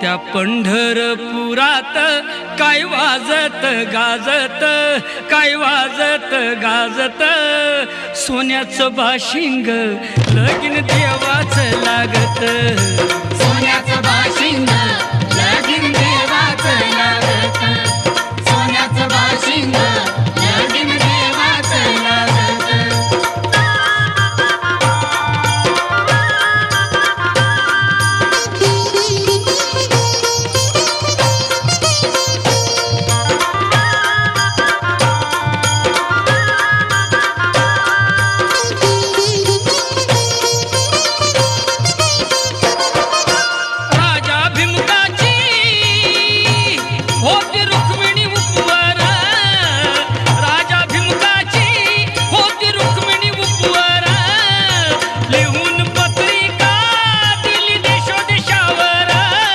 त्या पंढरपुरात काय वाजत गाजत, काय वाजत गाजत, सोन्याचं बाशिंग लगीन देवाचं लागत, सोन्याचं